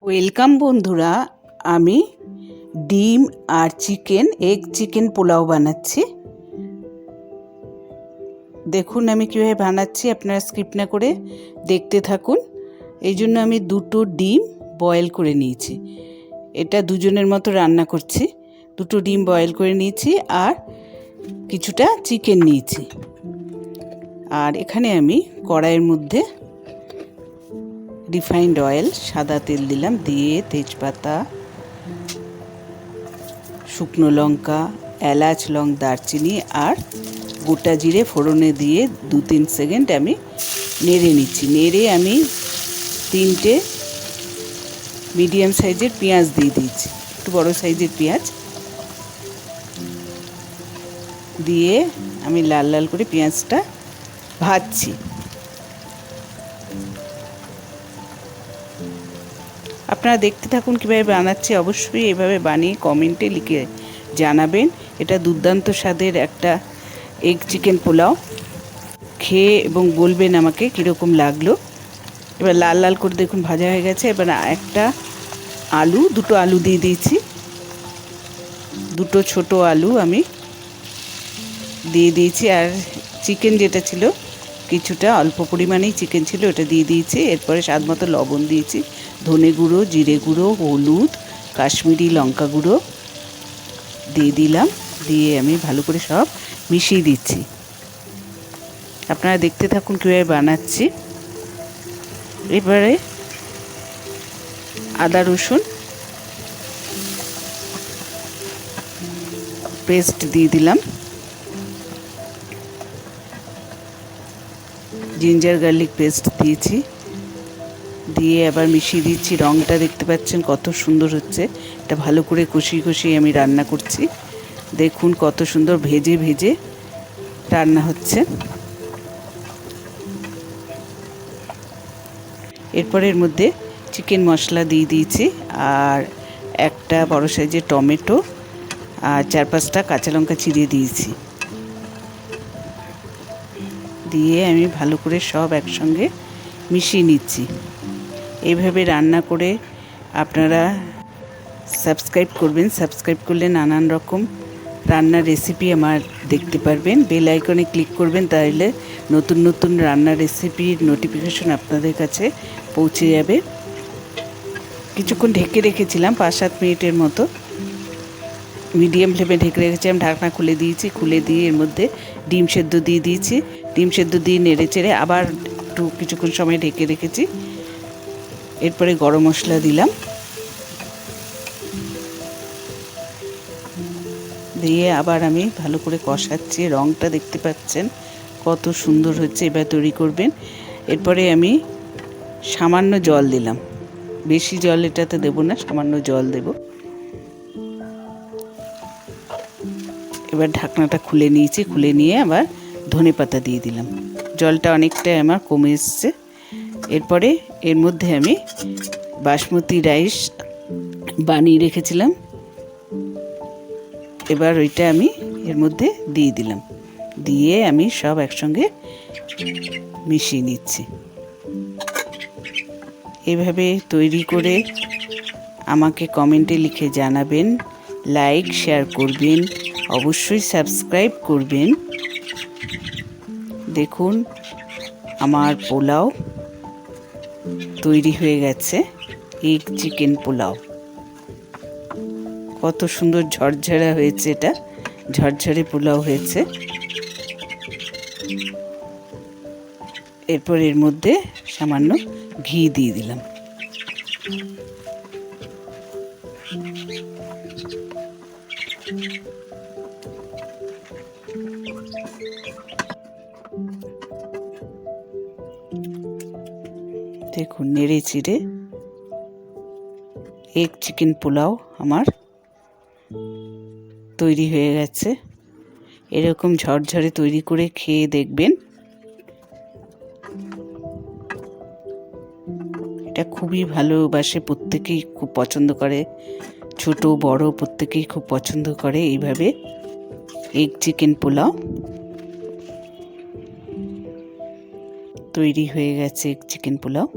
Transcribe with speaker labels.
Speaker 1: Welcome বন্ধুরা, আমি ডিম আর এগ চিকেন পোলাও বানাচ্ছি। দেখুন আমি কীভাবে বানাচ্ছি, আপনারা স্কিপ না করে দেখতে থাকুন। এই জন্য আমি 2টো ডিম বয়েল করে নিয়েছি। এটা দুজনের মতো রান্না করছি। 2টো ডিম বয়েল করে নিয়েছি আর কিছুটা চিকেন নিয়েছি। আর এখানে আমি কড়াইয়ের মধ্যে রিফাইন্ড অয়েল, সাদা তেল দিলাম, দিয়ে তেজপাতা, শুকনো লঙ্কা, এলাচ, লং, দারচিনি আর গোটা জিরে ফোড়নে দিয়ে 2-3 সেকেন্ড আমি নেড়ে নিচ্ছি। নেড়ে আমি 3টে মিডিয়াম সাইজের পেঁয়াজ দিয়ে দিয়েছি, একটু বড় সাইজের পেঁয়াজ দিয়ে আমি লাল লাল করে পেঁয়াজটা ভাজছি। আপনারা দেখতে থাকুন কীভাবে বানাচ্ছি। অবশ্যই এভাবে বানিয়ে কমেন্টে লিখে জানাবেন। এটা দুর্দান্ত স্বাদের একটা এগ চিকেন পোলাও। খেয়ে এবং বলবেন আমাকে কীরকম লাগলো। এবার লাল লাল করে দেখুন ভাজা হয়ে গেছে। এবার একটা দুটো আলু দিয়ে দিয়েছি। 2টো ছোটো আলু আমি দিয়ে দিয়েছি। আর চিকেন যেটা ছিল, কিছুটা অল্প পরিমাণেই চিকেন ছিল, ওটা দিয়ে দিয়েছি। এরপরে স্বাদ মতো লবণ দিয়েছি, ধনে গুঁড়ো, জিরে গুঁড়ো, হলুদ, কাশ্মীরি লঙ্কা গুঁড়ো দিয়ে দিলাম। দিয়ে আমি ভালো করে সব মিশিয়ে দিচ্ছি। আপনারা দেখতে থাকুন কীভাবে বানাচ্ছি। এবারে আদা রসুন পেস্ট দিয়ে দিলাম, জিঞ্জার গার্লিক পেস্ট দিয়েছি, দিয়ে আবার মিশিয়ে দিচ্ছি। রঙটা দেখতে পাচ্ছেন কত সুন্দর হচ্ছে। এটা ভালো করে কষিয়ে কষিয়ে আমি রান্না করছি। দেখুন কত সুন্দর ভেজে ভেজে রান্না হচ্ছে। এরপর এর মধ্যে চিকেন মশলা দিয়ে দিয়েছি আর একটা বড় সাইজের টমেটো আর 4-5টা কাঁচা লঙ্কা চিরিয়ে দিয়েছি। দিয়ে আমি ভালো করে সব একসঙ্গে মিশিয়ে নিচ্ছি। এইভাবে রান্না করে আপনারা সাবস্ক্রাইব করবেন। সাবস্ক্রাইব করলে নানান রকম রান্নার রেসিপি আমার দেখতে পারবেন। বেল আইকনে ক্লিক করবেন, তাহলে নতুন নতুন রান্নার রেসিপির নোটিফিকেশন আপনাদের কাছে পৌঁছে যাবে। কিছুক্ষণ ঢেকে রেখেছিলাম, 5-7 মিনিটের মতো মিডিয়াম ফ্লেমে ঢেকে রেখেছিলাম। ঢাকনা খুলে দিয়েছি, খুলে দিয়ে এর মধ্যে ডিম সেদ্ধ দিয়ে দিয়েছি। ডিম সেদ্ধ দিয়ে নেড়ে চেড়ে আবার একটু কিছুক্ষণ সময় ঢেকে রেখেছি। এরপরে গরম মশলা দিলাম, দিয়ে আবার আমি ভালো করে কষাচ্ছি। রঙটা দেখতে পাচ্ছেন কত সুন্দর হচ্ছে। এবার তৈরি করবেন। এরপরে আমি সামান্য জল দিলাম, বেশি জল এটাতে দেবো না, সামান্য জল দেব। এবার ঢাকনাটা খুলে নিয়েছি, খুলে নিয়ে আবার ধনেপাতা দিয়ে দিলাম। জলটা অনেকটাই আমার কমে এসছে। এরপরে এর মধ্যে আমি বাসমতি রাইস বানিয়ে রেখেছিলাম, এবার ওইটা আমি এর মধ্যে দিয়ে দিলাম। দিয়ে আমি সব একসঙ্গে মিশিয়ে নিচ্ছি। এভাবে তৈরি করে আমাকে কমেন্টে লিখে জানাবেন। লাইক শেয়ার করবেন, অবশ্যই সাবস্ক্রাইব করবেন। দেখুন আমার পোলাও তৈরি হয়ে গেছে, এগ চিকেন পোলাও। কত সুন্দর ঝরঝরা হয়েছে, এটা ঝরঝরে পোলাও হয়েছে। এরপর এর মধ্যে সামান্য ঘি দিয়ে দিলাম। দেখুন নেড়ে চিড়ে এগ চিকেন পোলাও আমার তৈরি হয়ে গেছে। এরকম ঝরঝরে তৈরি করে খেয়ে দেখবেন। এটা খুবই ভালোবাসে, প্রত্যেকেই খুব পছন্দ করে, ছোট বড় প্রত্যেকেই খুব পছন্দ করে। এইভাবে এগ চিকেন পোলাও তৈরি হয়ে গেছে। Egg chicken pulao.